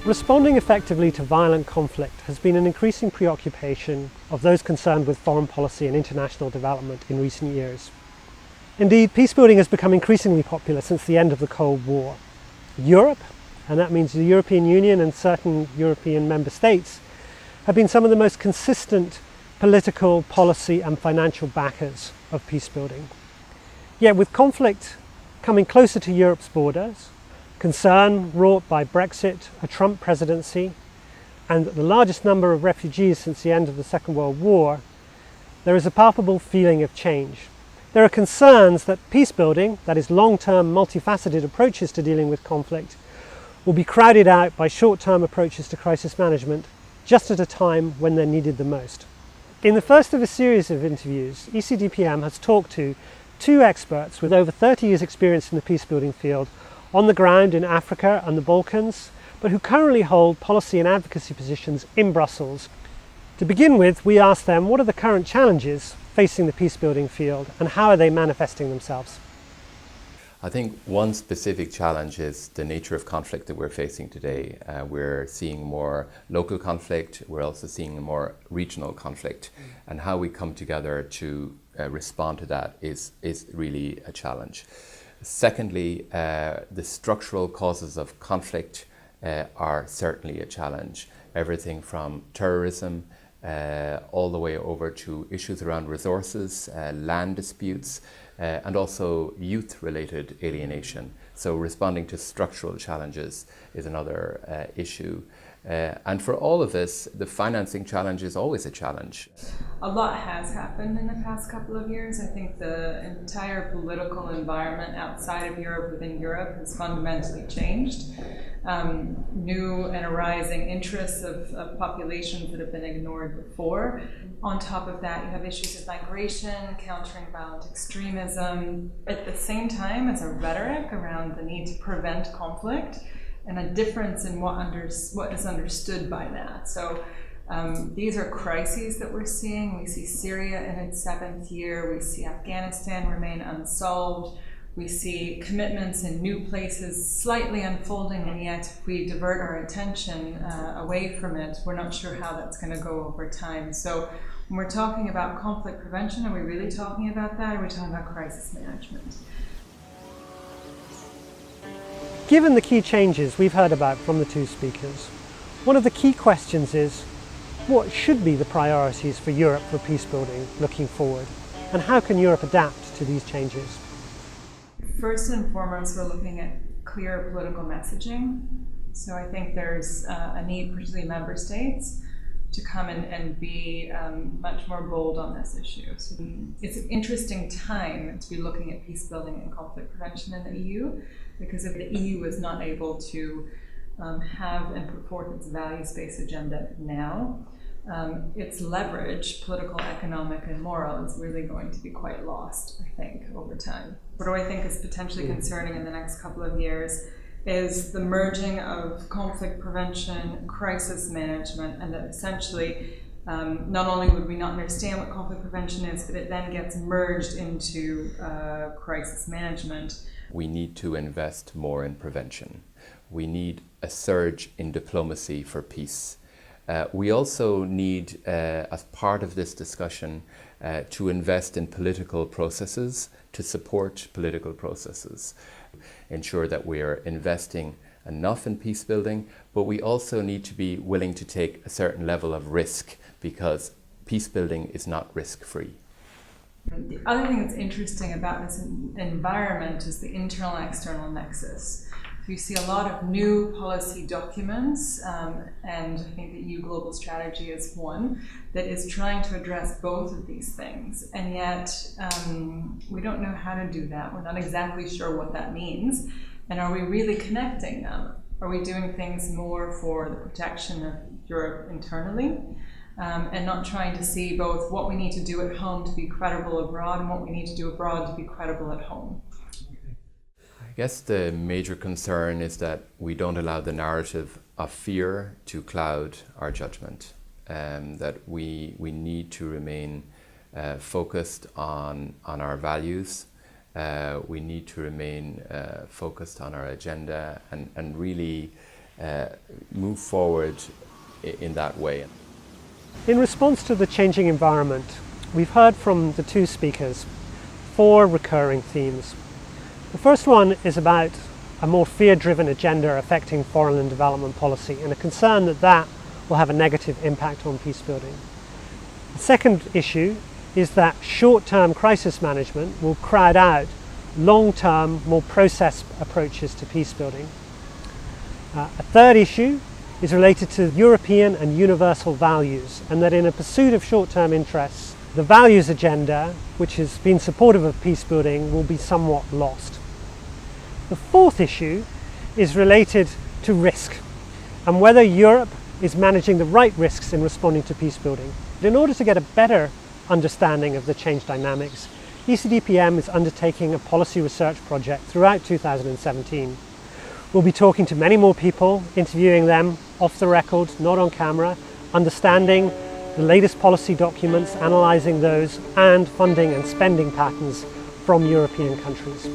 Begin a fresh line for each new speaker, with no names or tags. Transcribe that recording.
Responding effectively to violent conflict has been an increasing preoccupation of those concerned with foreign policy and international development in recent years. Indeed, peacebuilding has become increasingly popular since the end of the Cold War. Europe, and that means the European Union and certain European member states, have been some of the most consistent political, policy and financial backers of peacebuilding. Yet with conflict coming closer to Europe's borders, concern wrought by Brexit, a Trump presidency, and the largest number of refugees since the end of the Second World War, there is a palpable feeling of change. There are concerns that peacebuilding, that is long-term, multifaceted approaches to dealing with conflict, will be crowded out by short-term approaches to crisis management just at a time when they're needed the most. In the first of a series of interviews, ECDPM has talked to two experts with over 30 years' experience in the peacebuilding field on the ground in Africa and the Balkans, but who currently hold policy and advocacy positions in Brussels. To begin with, we asked them what are the current challenges facing the peacebuilding field and how are they manifesting themselves?
I think one specific challenge is the nature of conflict that we're facing today. We're seeing more local conflict, we're also seeing more regional conflict, and how we come together to respond to that is really a challenge. Secondly, the structural causes of conflict are certainly a challenge. Everything from terrorism all the way over to issues around resources, land disputes, and also youth-related alienation. So responding to structural challenges is another issue. And for all of this, the financing challenge is always a challenge.
A lot has happened in the past couple of years. I think the entire political environment outside of Europe, within Europe, has fundamentally changed. New and arising interests of populations that have been ignored before. On top of that, you have issues of migration, countering violent extremism. At the same time, as a rhetoric around the need to prevent conflict, and a difference in what is understood by that. So these are crises that we're seeing. We see Syria in its 7th year. We see Afghanistan remain unsolved. We see commitments in new places slightly unfolding, and yet if we divert our attention away from it, we're not sure how that's going to go over time. So when we're talking about conflict prevention, are we really talking about that, or are we talking about crisis management?
Given the key changes we've heard about from the two speakers, one of the key questions is, what should be the priorities for Europe for peacebuilding looking forward? And how can Europe adapt to these changes?
First and foremost, we're looking at clear political messaging. So I think there's a need, particularly member states, to come and be much more bold on this issue. So it's an interesting time to be looking at peacebuilding and conflict prevention in the EU, because if the EU is not able to have and put forth its values-based agenda now, its leverage, political, economic, and moral, is really going to be quite lost, I think, over time. What do I think is potentially concerning in the next couple of years is the merging of conflict prevention, crisis management, and that essentially not only would we not understand what conflict prevention is, but it then gets merged into crisis management.
We need to invest more in prevention. We need a surge in diplomacy for peace. We also need, as part of this discussion, to invest in political processes, to support political processes, ensure that we are investing enough in peace building, but we also need to be willing to take a certain level of risk, because peace building is not risk-free.
The other thing that's interesting about this environment is the internal and external nexus. So you see a lot of new policy documents, and I think the EU Global Strategy is one that is trying to address both of these things. And yet we don't know how to do that. We're not exactly sure what that means. And are we really connecting them? Are we doing things more for the protection of Europe internally? And not trying to see both what we need to do at home to be credible abroad and what we need to do abroad to be credible at home.
I guess the major concern is that we don't allow the narrative of fear to cloud our judgment. that we need to remain focused on our values. We need to remain focused on our agenda and really move forward in that way.
In response to the changing environment, we've heard from the two speakers 4 recurring themes. The first one is about a more fear-driven agenda affecting foreign and development policy and a concern that that will have a negative impact on peacebuilding. The second issue is that short-term crisis management will crowd out long-term, more process approaches to peacebuilding. A third issue is related to European and universal values, and that in a pursuit of short-term interests, the values agenda, which has been supportive of peacebuilding, will be somewhat lost. The fourth issue is related to risk and whether Europe is managing the right risks in responding to peacebuilding. In order to get a better understanding of the change dynamics, ECDPM is undertaking a policy research project throughout 2017. We'll be talking to many more people, interviewing them off the record, not on camera, understanding the latest policy documents, analysing those, and funding and spending patterns from European countries.